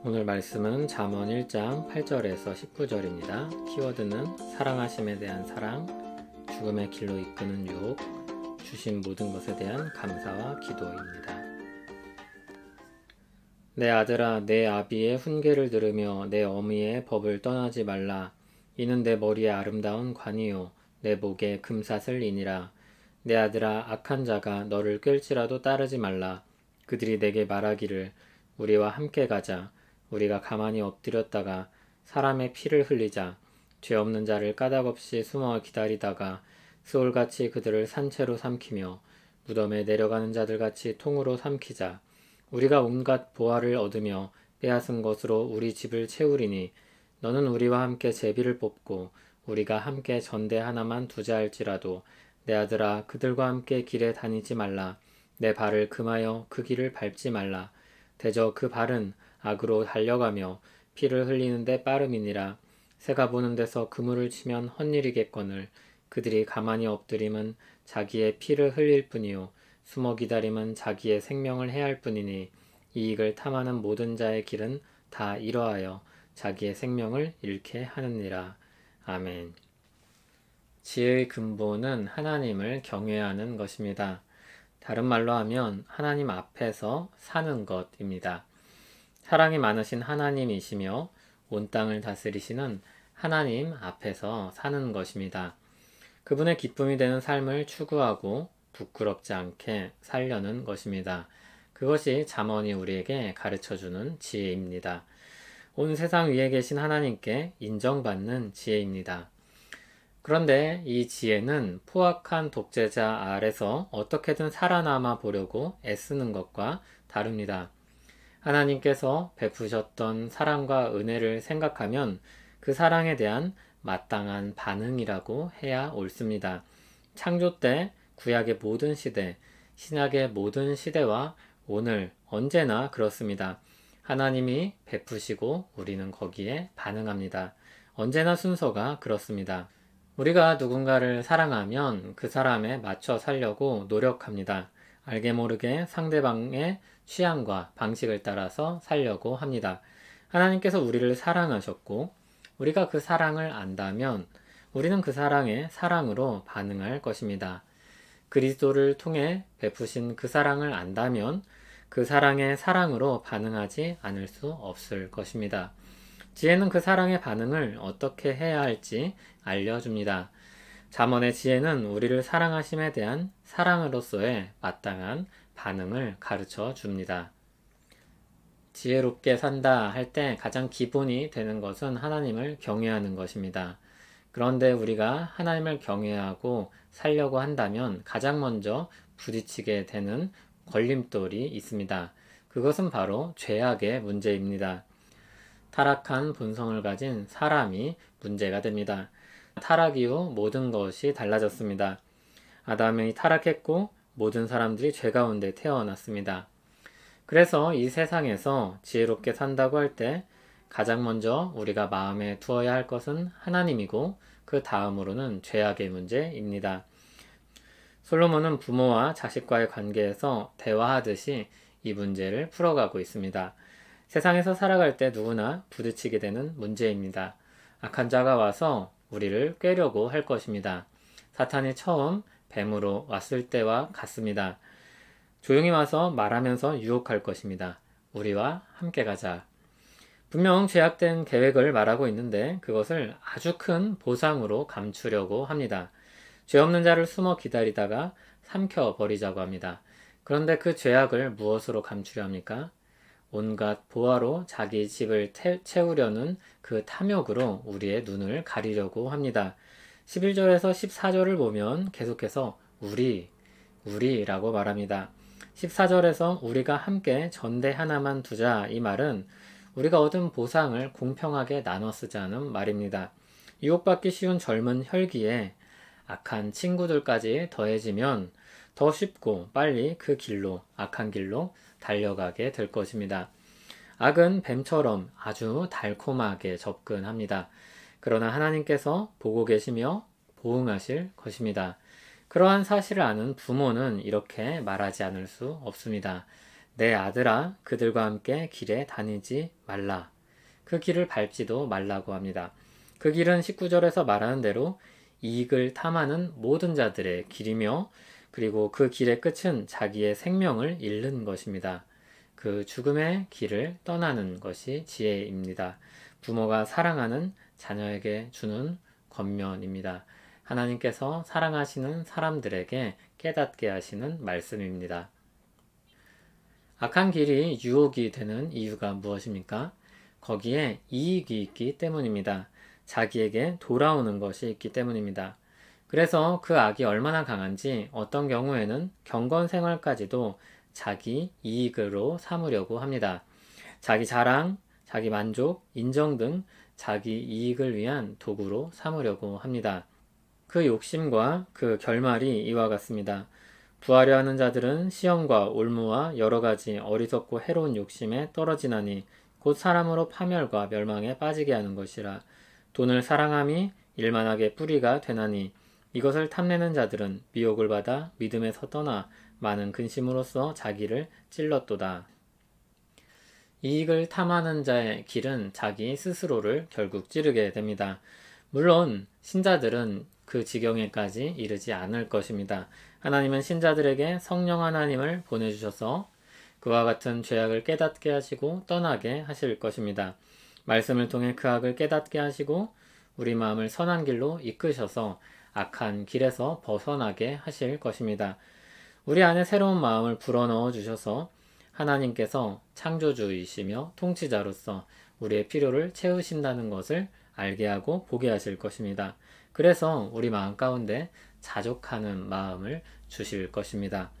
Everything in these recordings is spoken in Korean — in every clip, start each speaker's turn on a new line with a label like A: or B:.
A: 오늘 말씀은 잠언 1장 8절에서 19절입니다. 키워드는 사랑하심에 대한 사랑, 죽음의 길로 이끄는 유혹, 주신 모든 것에 대한 감사와 기도입니다. 내 아들아, 내 아비의 훈계를 들으며 내 어미의 법을 떠나지 말라. 이는 내 머리에 아름다운 관이요 내 목에 금사슬이니라. 내 아들아, 악한 자가 너를 꿰일지라도 따르지 말라. 그들이 내게 말하기를 우리와 함께 가자. 우리가 가만히 엎드렸다가 사람의 피를 흘리자. 죄 없는 자를 까닭없이 숨어 기다리다가 스올같이 그들을 산채로 삼키며 무덤에 내려가는 자들같이 통으로 삼키자. 우리가 온갖 보화를 얻으며 빼앗은 것으로 우리 집을 채우리니 너는 우리와 함께 제비를 뽑고 우리가 함께 전대 하나만 두자 할지라도 내 아들아, 그들과 함께 길에 다니지 말라. 내 발을 금하여 그 길을 밟지 말라. 대저 그 발은 악으로 달려가며 피를 흘리는데 빠름이니라. 새가 보는 데서 그물을 치면 헛일이겠거늘. 그들이 가만히 엎드림은 자기의 피를 흘릴 뿐이요 숨어 기다림은 자기의 생명을 해할 뿐이니 이익을 탐하는 모든 자의 길은 다 이러하여 자기의 생명을 잃게 하느니라. 아멘. 지혜의 근본은 하나님을 경외하는 것입니다. 다른 말로 하면 하나님 앞에서 사는 것입니다. 사랑이 많으신 하나님이시며 온 땅을 다스리시는 하나님 앞에서 사는 것입니다. 그분의 기쁨이 되는 삶을 추구하고 부끄럽지 않게 살려는 것입니다. 그것이 잠언이 우리에게 가르쳐주는 지혜입니다. 온 세상 위에 계신 하나님께 인정받는 지혜입니다. 그런데 이 지혜는 포악한 독재자 아래서 어떻게든 살아남아 보려고 애쓰는 것과 다릅니다. 하나님께서 베푸셨던 사랑과 은혜를 생각하면 그 사랑에 대한 마땅한 반응이라고 해야 옳습니다. 창조 때 구약의 모든 시대, 신약의 모든 시대와 오늘 언제나 그렇습니다. 하나님이 베푸시고 우리는 거기에 반응합니다. 언제나 순서가 그렇습니다. 우리가 누군가를 사랑하면 그 사람에 맞춰 살려고 노력합니다. 알게 모르게 상대방의 취향과 방식을 따라서 살려고 합니다. 하나님께서 우리를 사랑하셨고 우리가 그 사랑을 안다면 우리는 그 사랑에 사랑으로 반응할 것입니다. 그리스도를 통해 베푸신 그 사랑을 안다면 그 사랑에 사랑으로 반응하지 않을 수 없을 것입니다. 지혜는 그 사랑의 반응을 어떻게 해야 할지 알려줍니다. 잠언의 지혜는 우리를 사랑하심에 대한 사랑으로서의 마땅한 반응을 가르쳐 줍니다. 지혜롭게 산다 할 때 가장 기본이 되는 것은 하나님을 경외하는 것입니다. 그런데 우리가 하나님을 경외하고 살려고 한다면 가장 먼저 부딪히게 되는 걸림돌이 있습니다. 그것은 바로 죄악의 문제입니다. 타락한 본성을 가진 사람이 문제가 됩니다. 타락 이후 모든 것이 달라졌습니다. 아담이 타락했고 모든 사람들이 죄 가운데 태어났습니다. 그래서 이 세상에서 지혜롭게 산다고 할 때 가장 먼저 우리가 마음에 두어야 할 것은 하나님이고 그 다음으로는 죄악의 문제입니다. 솔로몬은 부모와 자식과의 관계에서 대화하듯이 이 문제를 풀어가고 있습니다. 세상에서 살아갈 때 누구나 부딪히게 되는 문제입니다. 악한 자가 와서 우리를 꿰려고 할 것입니다. 사탄이 처음 뱀으로 왔을 때와 같습니다. 조용히 와서 말하면서 유혹할 것입니다. 우리와 함께 가자. 분명 죄악된 계획을 말하고 있는데 그것을 아주 큰 보상으로 감추려고 합니다. 죄 없는 자를 숨어 기다리다가 삼켜버리자고 합니다. 그런데 그 죄악을 무엇으로 감추려 합니까? 온갖 보화로 자기 집을 채우려는 그 탐욕으로 우리의 눈을 가리려고 합니다. 11절에서 14절을 보면 계속해서 우리라고 말합니다. 14절에서 우리가 함께 전대 하나만 두자 이 말은 우리가 얻은 보상을 공평하게 나눠 쓰자는 말입니다. 유혹받기 쉬운 젊은 혈기에 악한 친구들까지 더해지면 더 쉽고 빨리 그 길로, 악한 길로 달려가게 될 것입니다. 악은 뱀처럼 아주 달콤하게 접근합니다. 그러나 하나님께서 보고 계시며 보응하실 것입니다. 그러한 사실을 아는 부모는 이렇게 말하지 않을 수 없습니다. 내 아들아 그들과 함께 길에 다니지 말라. 그 길을 밟지도 말라고 합니다. 그 길은 19절에서 말하는 대로 이익을 탐하는 모든 자들의 길이며 그리고 그 길의 끝은 자기의 생명을 잃는 것입니다. 그 죽음의 길을 떠나는 것이 지혜입니다. 부모가 사랑하는 자녀에게 주는 권면입니다. 하나님께서 사랑하시는 사람들에게 깨닫게 하시는 말씀입니다. 악한 길이 유혹이 되는 이유가 무엇입니까? 거기에 이익이 있기 때문입니다. 자기에게 돌아오는 것이 있기 때문입니다. 그래서 그 악이 얼마나 강한지 어떤 경우에는 경건 생활까지도 자기 이익으로 삼으려고 합니다. 자기 자랑, 자기 만족, 인정 등 자기 이익을 위한 도구로 삼으려고 합니다. 그 욕심과 그 결말이 이와 같습니다. 부하려 하는 자들은 시험과 올무와 여러 가지 어리석고 해로운 욕심에 떨어지나니 곧 사람으로 파멸과 멸망에 빠지게 하는 것이라. 돈을 사랑함이 일만하게 뿌리가 되나니 이것을 탐내는 자들은 미혹을 받아 믿음에서 떠나 많은 근심으로써 자기를 찔렀도다. 이익을 탐하는 자의 길은 자기 스스로를 결국 찌르게 됩니다. 물론 신자들은 그 지경에까지 이르지 않을 것입니다. 하나님은 신자들에게 성령 하나님을 보내주셔서 그와 같은 죄악을 깨닫게 하시고 떠나게 하실 것입니다. 말씀을 통해 그 악을 깨닫게 하시고 우리 마음을 선한 길로 이끄셔서 악한 길에서 벗어나게 하실 것입니다. 우리 안에 새로운 마음을 불어넣어 주셔서 하나님께서 창조주이시며 통치자로서 우리의 필요를 채우신다는 것을 알게 하고 보게 하실 것입니다. 그래서 우리 마음 가운데 자족하는 마음을 주실 것입니다.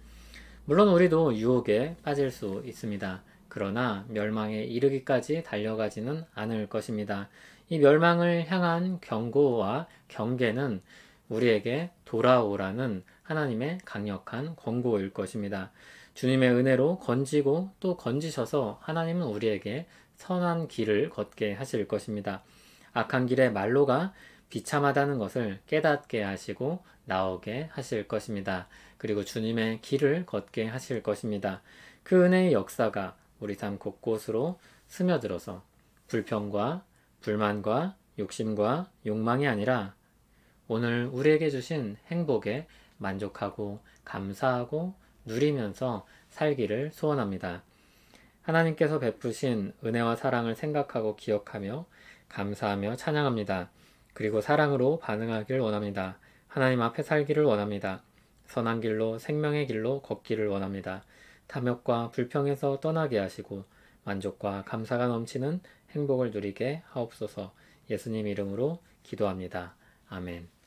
A: 물론 우리도 유혹에 빠질 수 있습니다. 그러나 멸망에 이르기까지 달려가지는 않을 것입니다. 이 멸망을 향한 경고와 경계는 우리에게 돌아오라는 하나님의 강력한 권고일 것입니다. 주님의 은혜로 건지고 또 건지셔서 하나님은 우리에게 선한 길을 걷게 하실 것입니다. 악한 길의 말로가 비참하다는 것을 깨닫게 하시고 나오게 하실 것입니다. 그리고 주님의 길을 걷게 하실 것입니다. 그 은혜의 역사가 우리 삶 곳곳으로 스며들어서 불평과 불만과 욕심과 욕망이 아니라 오늘 우리에게 주신 행복에 만족하고 감사하고 누리면서 살기를 소원합니다. 하나님께서 베푸신 은혜와 사랑을 생각하고 기억하며 감사하며 찬양합니다. 그리고 사랑으로 반응하길 원합니다. 하나님 앞에 살기를 원합니다. 선한 길로 생명의 길로 걷기를 원합니다. 탐욕과 불평에서 떠나게 하시고 만족과 감사가 넘치는 행복을 누리게 하옵소서. 예수님 이름으로 기도합니다. 아멘.